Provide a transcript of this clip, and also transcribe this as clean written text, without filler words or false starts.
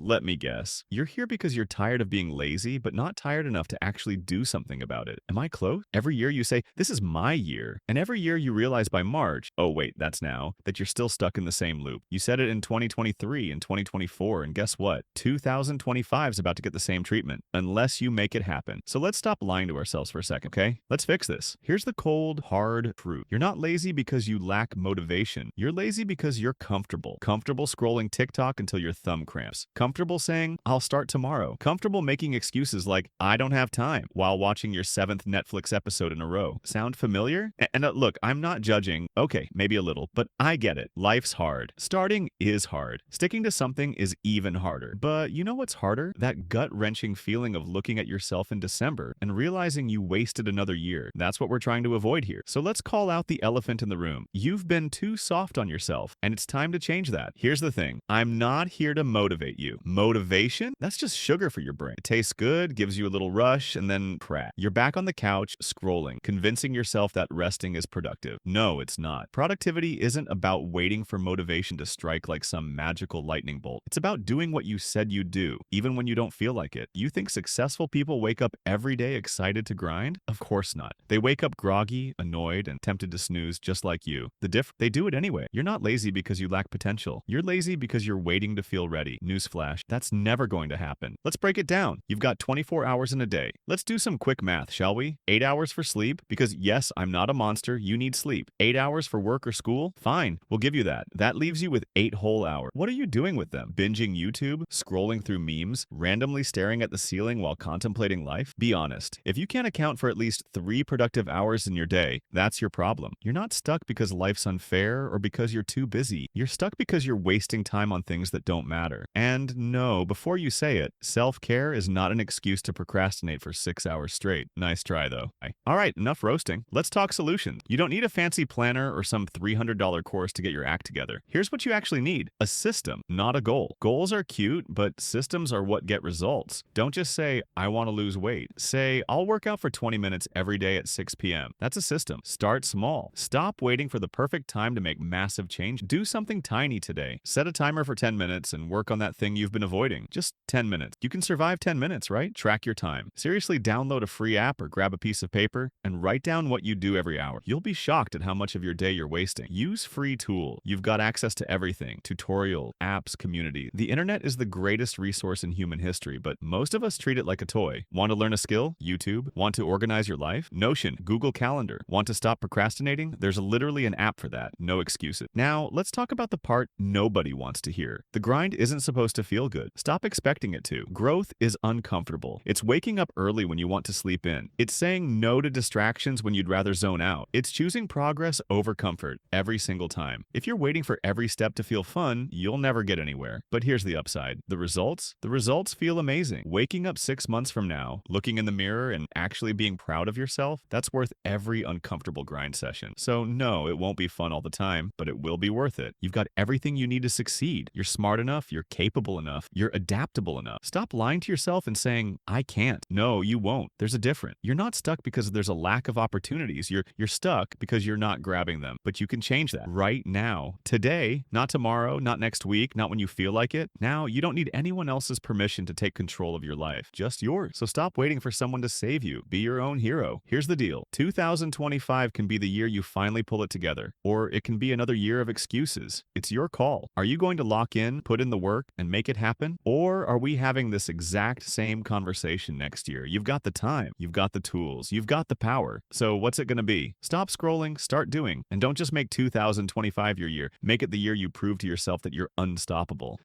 Let me guess. You're here because you're tired of being lazy, but not tired enough to actually do something about it. Am I close? Every year you say, this is my year. And every year you realize by March, oh wait, that's now, that you're still stuck in the same loop. You said it in 2023 and 2024, and guess what? 2025 is about to get the same treatment, unless you make it happen. So let's stop lying to ourselves for a second, okay? Let's fix this. Here's the cold, hard truth. You're not lazy because you lack motivation. You're lazy because you're comfortable. Comfortable scrolling TikTok until your thumb cramps. Comfortable saying, I'll start tomorrow. Comfortable making excuses like, I don't have time, while watching your 7th Netflix episode in a row. Sound familiar? And look, I'm not judging. Okay, maybe a little, but I get it. Life's hard. Starting is hard. Sticking to something is even harder. But you know what's harder? That gut-wrenching feeling of looking at yourself in December and realizing you wasted another year. That's what we're trying to avoid here. So let's call out the elephant in the room. You've been too soft on yourself, and it's time to change that. Here's the thing. I'm not here to motivate you. Motivation? That's just sugar for your brain. It tastes good, gives you a little rush, and then crap. You're back on the couch, scrolling, convincing yourself that resting is productive. No, it's not. Productivity isn't about waiting for motivation to strike like some magical lightning bolt. It's about doing what you said you'd do, even when you don't feel like it. You think successful people wake up every day excited to grind? Of course not. They wake up groggy, annoyed, and tempted to snooze just like you. They do it anyway. You're not lazy because you lack potential. You're lazy because you're waiting to feel ready. Newsflash, that's never going to happen. Let's break it down. You've got 24 hours in a day. Let's do some quick math, shall we? 8 hours for sleep? Because yes, I'm not a monster. You need sleep. 8 hours for work or school? Fine, we'll give you that. That leaves you with 8 whole hours. What are you doing with them? Binging YouTube? Scrolling through memes? Randomly staring at the ceiling while contemplating life? Be honest. If you can't account for at least 3 productive hours in your day, that's your problem. You're not stuck because life's unfair or because you're too busy. You're stuck because you're wasting time on things that don't matter. And no, before you say it, self-care is not an excuse to procrastinate for 6 hours straight. Nice try, though. All right, enough roasting. Let's talk solutions. You don't need a fancy planner or some $300 course to get your act together. Here's what you actually need. A system, not a goal. Goals are cute, but systems are what get results. Don't just say, I want to lose weight. Say, I'll work out for 20 minutes every day at 6 p.m. That's a system. Start small. Stop waiting for the perfect time to make massive change. Do something tiny today. Set a timer for 10 minutes and work on that thing you've been avoiding. Just 10 minutes. You can survive 10 minutes, right? Track your time. Seriously, download a free app or grab a piece of paper and write down what you do every hour. You'll be shocked at how much of your day you're wasting. Use free tools. You've got access to everything. Tutorial, apps, community. The internet is the greatest resource in human history, but most of us treat it like a toy. Want to learn a skill? YouTube. Want to organize your life? Notion, Google Calendar. Want to stop procrastinating? There's literally an app for that. No excuses. Now, let's talk about the part nobody wants to hear. The grind isn't supposed to feel good. Stop expecting it to. Growth is uncomfortable. It's waking up early when you want to sleep in. It's saying no to distractions when you'd rather zone out. It's choosing progress over comfort every single time. If you're waiting for every step to feel fun, you'll never get anywhere. But here's the upside. The results? The results feel amazing. Waking up 6 months from now, looking in the mirror and actually being proud of yourself, that's worth every uncomfortable grind session. So no, it won't be fun all the time, but it will be worth it. You've got everything you need to succeed. You're smart enough, you're capable enough, you're adaptable enough. Stop lying to yourself and saying, I can't. No, you won't. There's a difference. You're not stuck because there's a lack of opportunities. You're stuck because you're not grabbing them. But you can change that right now. Today, not tomorrow, not next week, not when you feel like it. Now, you don't need anyone else's permission to take control of your life. Just yours. So stop waiting for someone to save you. Be your own hero. Here's the deal. 2025 can be the year you finally pull it together. Or it can be another year of excuses. It's your call. Are you going to lock in, put in the work, and make it happen? Or are we having this exact same conversation next year? You've got the time. You've got the tools. You've got the power. So what's it going to be? Stop scrolling, start doing. And don't just make 2025 your year. Make it the year you prove to yourself that you're unstoppable.